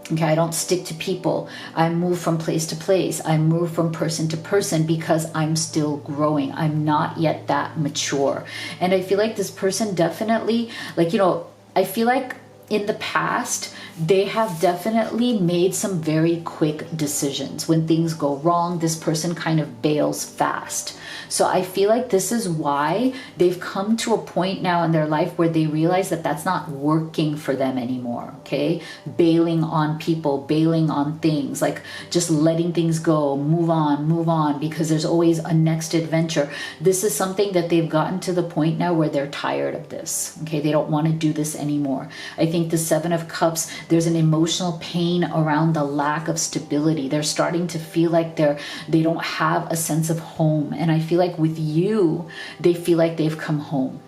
Okay, I don't stick to people. I move from place to place. I move from person to person because I'm still growing. I'm not yet that mature. And I feel like this person definitely, I feel like in the past, they have definitely made some very quick decisions. When things go wrong, this person kind of bails fast. So I feel like this is why they've come to a point now in their life where they realize that that's not working for them anymore, okay? Bailing on people, bailing on things, like just letting things go, move on, because there's always a next adventure. This is something that they've gotten to the point now where they're tired of this, okay? They don't want to do this anymore. I think the 7 of Cups, there's an emotional pain around the lack of stability. They're starting to feel like they don't have a sense of home. And I feel like with you, they feel like they've come home.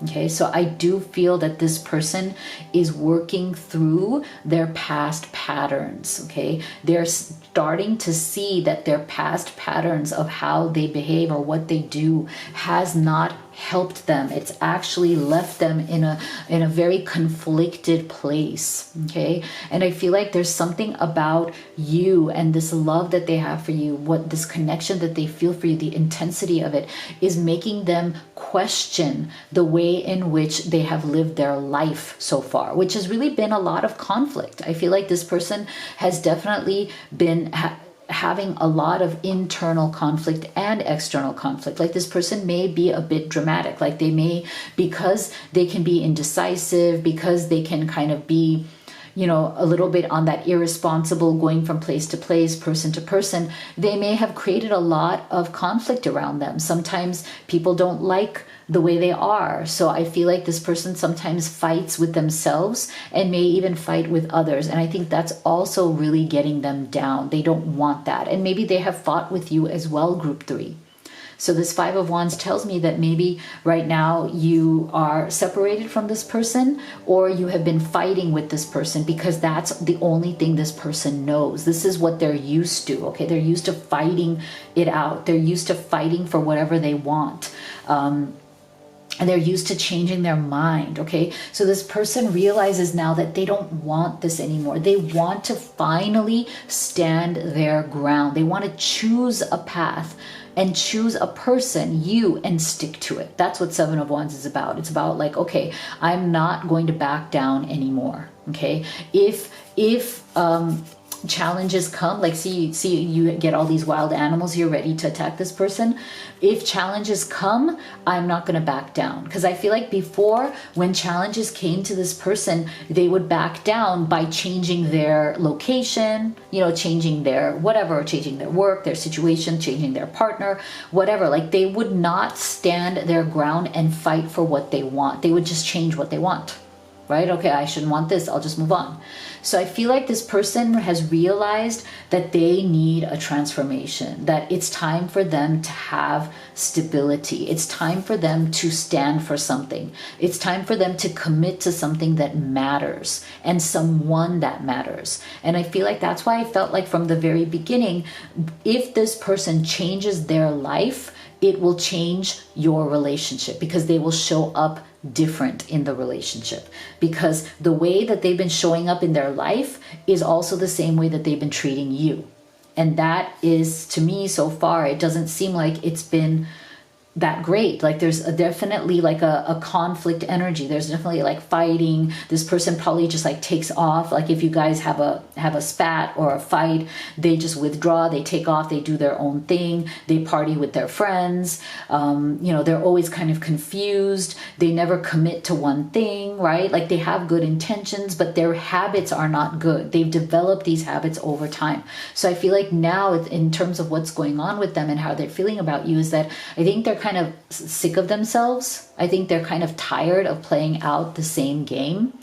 Okay, so I do feel that this person is working through their past patterns. Okay, they're starting to see that their past patterns of how they behave or what they do has not helped them. It's actually left them in a very conflicted place. Okay, and I feel like there's something about you and this love that they have for you, what this connection that they feel for you, the intensity of it is making them question the way in which they have lived their life so far, which has really been a lot of conflict. I feel like this person has definitely been having a lot of internal conflict and external conflict. Like this person may be a bit dramatic, like they may, because they can be indecisive, because they can kind of be, a little bit on that irresponsible going from place to place, person to person, they may have created a lot of conflict around them. Sometimes people don't like the way they are. So I feel like this person sometimes fights with themselves and may even fight with others. And I think that's also really getting them down. They don't want that. And maybe they have fought with you as well, group 3. So this 5 of Wands tells me that maybe right now you are separated from this person, or you have been fighting with this person because that's the only thing this person knows. This is what they're used to, okay? They're used to fighting it out. They're used to fighting for whatever they want. And they're used to changing their mind, okay? So this person realizes now that they don't want this anymore. They want to finally stand their ground. They want to choose a path and choose a person, you, and stick to it. That's what 7 of Wands is about. It's about like, okay, I'm not going to back down anymore, okay? If challenges come, like see you get all these wild animals here ready to attack this person. If challenges come, I'm not going to back down, because I feel like before, when challenges came to this person, they would back down by changing their location, changing their whatever, changing their work, their situation, changing their partner, whatever. Like they would not stand their ground and fight for what they want. They would just change what they want. Right? Okay, I shouldn't want this. I'll just move on. So I feel like this person has realized that they need a transformation, that it's time for them to have stability. It's time for them to stand for something. It's time for them to commit to something that matters and someone that matters. And I feel like that's why I felt like from the very beginning, if this person changes their life, it will change your relationship, because they will show up different in the relationship, because the way that they've been showing up in their life is also the same way that they've been treating you. And that is, to me, so far, it doesn't seem like it's been that great. Like there's definitely like a conflict energy. There's definitely like fighting. This person probably just like takes off. Like if you guys have a spat or a fight, they just withdraw, they take off, they do their own thing, they party with their friends. They're always kind of confused. They never commit to one thing, right? Like they have good intentions, but their habits are not good. They've developed these habits over time. So I feel like now, in terms of what's going on with them and how they're feeling about you, is that I think they're kind of sick of themselves. I think they're kind of tired of playing out the same game.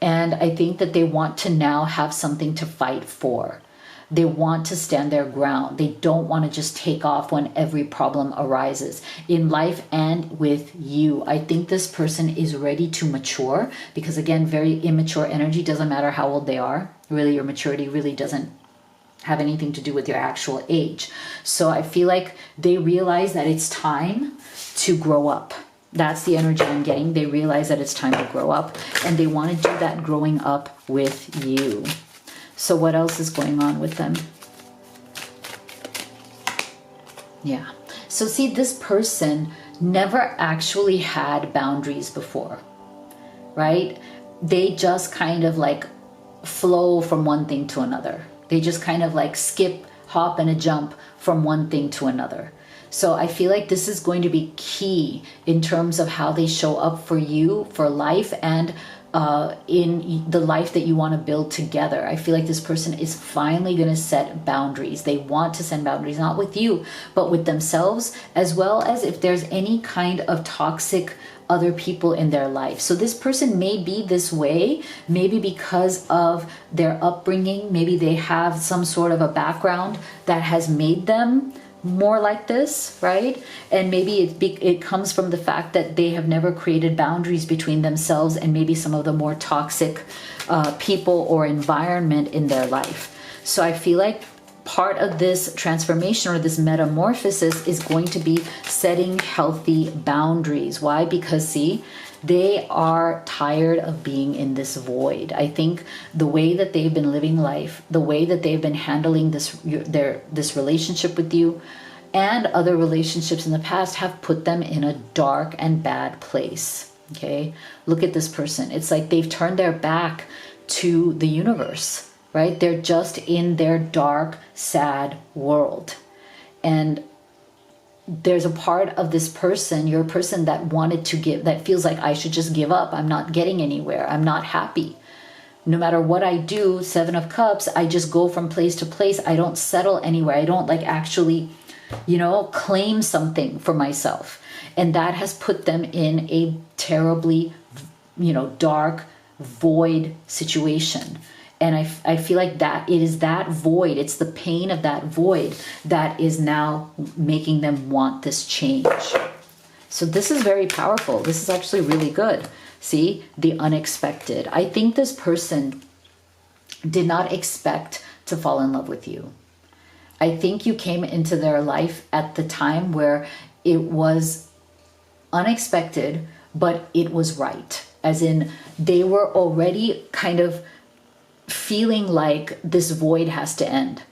And I think that they want to now have something to fight for. They want to stand their ground. They don't want to just take off when every problem arises in life and with you. I think this person is ready to mature, because again, very immature energy. Doesn't matter how old they are. Really, your maturity really doesn't have anything to do with your actual age. So I feel like they realize that it's time to grow up. That's the energy I'm getting. They realize that it's time to grow up, and they want to do that growing up with you. So what else is going on with them? Yeah. So see, this person never actually had boundaries before, right? They just kind of like flow from one thing to another. They just kind of like skip, hop, and a jump from one thing to another. So I feel like this is going to be key in terms of how they show up for you, for life, and in the life that you want to build together. I feel like this person is finally going to set boundaries. They want to set boundaries, not with you, but with themselves, as well as if there's any kind of toxic other people in their life. So this person may be this way, maybe because of their upbringing. Maybe they have some sort of a background that has made them more like this, right? And maybe it comes from the fact that they have never created boundaries between themselves and maybe some of the more toxic people or environment in their life. So I feel like part of this transformation or this metamorphosis is going to be setting healthy boundaries. Why? Because see, they are tired of being in this void. I think the way that they've been living life, the way that they've been handling this relationship with you and other relationships in the past have put them in a dark and bad place. Okay? Look at this person. It's like they've turned their back to the universe, right? They're just in their dark, sad world. And there's a part of this person, you're a person that wanted to give, that feels like I should just give up. I'm not getting anywhere. I'm not happy. no matter what I do, Seven of Cups, I just go from place to place. I don't settle anywhere. I don't like actually, claim something for myself. And that has put them in a terribly, dark, void situation. And I feel like that it is that void, it's the pain of that void that is now making them want this change. So this is very powerful. This is actually really good. See, the unexpected. I think this person did not expect to fall in love with you. I think you came into their life at the time where it was unexpected, but it was right. As in, they were already kind of feeling like this void has to end.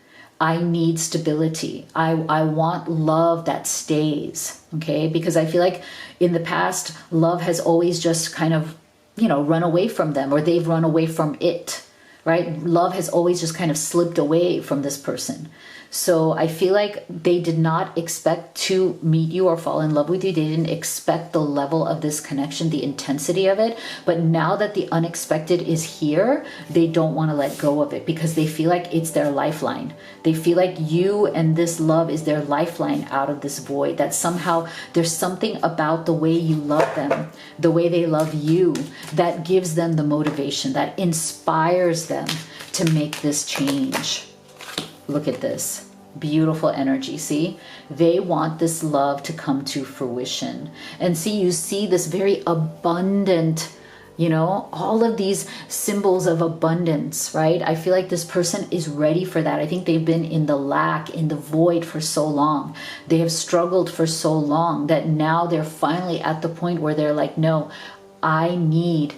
I need stability. I want love that stays, okay? Because I feel like in the past, love has always just kind of, run away from them, or they've run away from it, right? Love has always just kind of slipped away from this person. So I feel like they did not expect to meet you or fall in love with you. They didn't expect the level of this connection, the intensity of it. But now that the unexpected is here, they don't want to let go of it because they feel like it's their lifeline. They feel like you and this love is their lifeline out of this void, that somehow there's something about the way you love them, the way they love you, that gives them the motivation, that inspires them to make this change. Look at this beautiful energy. See, they want this love to come to fruition. And see, you see this very abundant, all of these symbols of abundance, right? I feel like this person is ready for that. I think they've been in the lack, in the void for so long. They have struggled for so long that now they're finally at the point where they're like, no, I need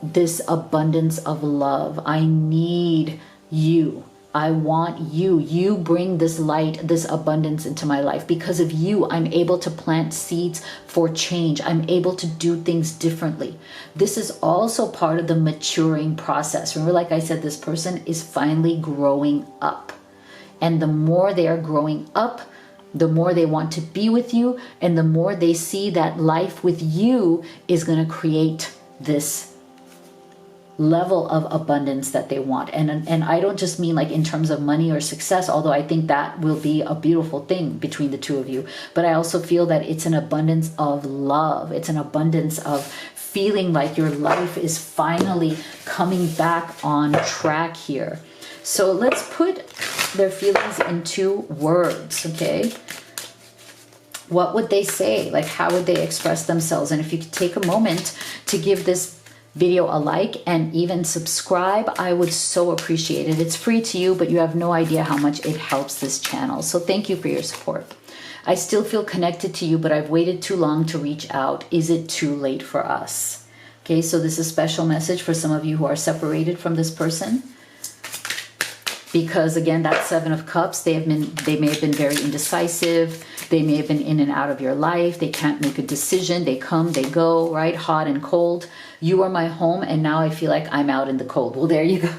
this abundance of love. I need you. I want you. You bring this light, this abundance into my life. Because of you, I'm able to plant seeds for change. I'm able to do things differently. This is also part of the maturing process. Remember, like I said, this person is finally growing up. And the more they are growing up, the more they want to be with you, and the more they see that life with you is going to create this level of abundance that they want. And I don't just mean like in terms of money or success, although I think that will be a beautiful thing between the two of you. But I also feel that it's an abundance of love. It's an abundance of feeling like your life is finally coming back on track here. So let's put their feelings into words, okay? What would they say? Like, how would they express themselves? And if you could take a moment to give this video a like and even subscribe, I would so appreciate it. It's free to you, but you have no idea how much it helps this channel. So thank you for your support. I still feel connected to you, but I've waited too long to reach out. Is it too late for us? Okay, so this is a special message for some of you who are separated from this person. Because again, that Seven of Cups, they may have been very indecisive. They may have been in and out of your life. They can't make a decision. They come, they go, right? Hot and cold. You are my home, and now I feel like I'm out in the cold. Well, there you go.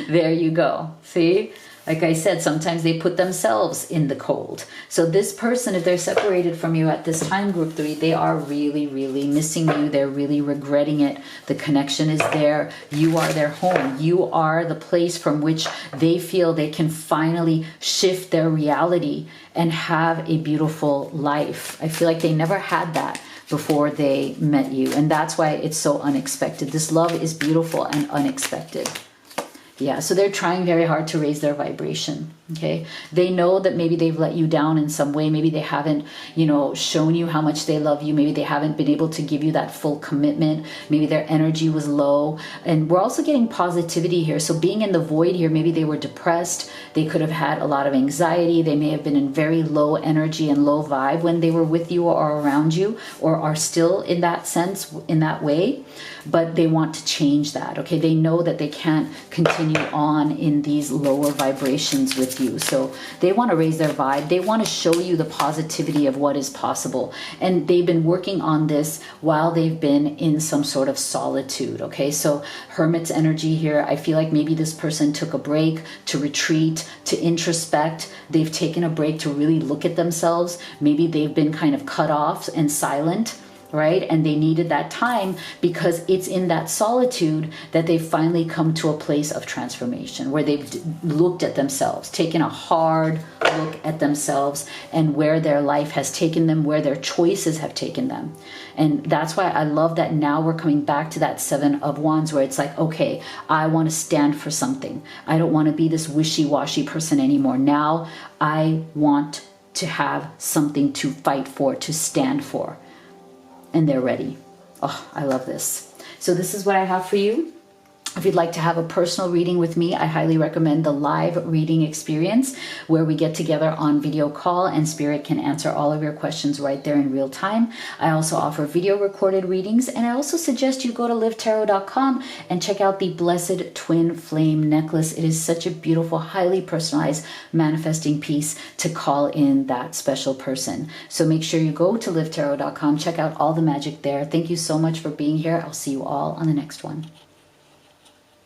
There you go. See? Like I said, sometimes they put themselves in the cold. So this person, if they're separated from you at this time, group 3, they are really, really missing you. They're really regretting it. The connection is there. You are their home. You are the place from which they feel they can finally shift their reality and have a beautiful life. I feel like they never had that before they met you. And that's why it's so unexpected. This love is beautiful and unexpected. Yeah, so they're trying very hard to raise their vibration, okay? They know that maybe they've let you down in some way. Maybe they haven't, shown you how much they love you. Maybe they haven't been able to give you that full commitment. Maybe their energy was low. And we're also getting positivity here. So being in the void here, maybe they were depressed. They could have had a lot of anxiety. They may have been in very low energy and low vibe when they were with you or around you, or are still in that sense, in that way. But they want to change that, okay? They know that they can't continue on in these lower vibrations with you. So they want to raise their vibe. They want to show you the positivity of what is possible. And they've been working on this while they've been in some sort of solitude, okay? So Hermit's energy here, I feel like maybe this person took a break to retreat, to introspect. They've taken a break to really look at themselves. Maybe they've been kind of cut off and silent. right? And they needed that time because it's in that solitude that they finally come to a place of transformation where they've looked at themselves, taken a hard look at themselves and where their life has taken them, where their choices have taken them. And that's why I love that now we're coming back to that Seven of Wands where it's like, okay, I want to stand for something. I don't want to be this wishy-washy person anymore. Now I want to have something to fight for, to stand for. And they're ready. Oh, I love this. So this is what I have for you. If you'd like to have a personal reading with me, I highly recommend the live reading experience where we get together on video call and Spirit can answer all of your questions right there in real time. I also offer video recorded readings, and I also suggest you go to livetarot.com and check out the Blessed Twin Flame necklace. It is such a beautiful, highly personalized manifesting piece to call in that special person. So make sure you go to livetarot.com, check out all the magic there. Thank you so much for being here. I'll see you all on the next one.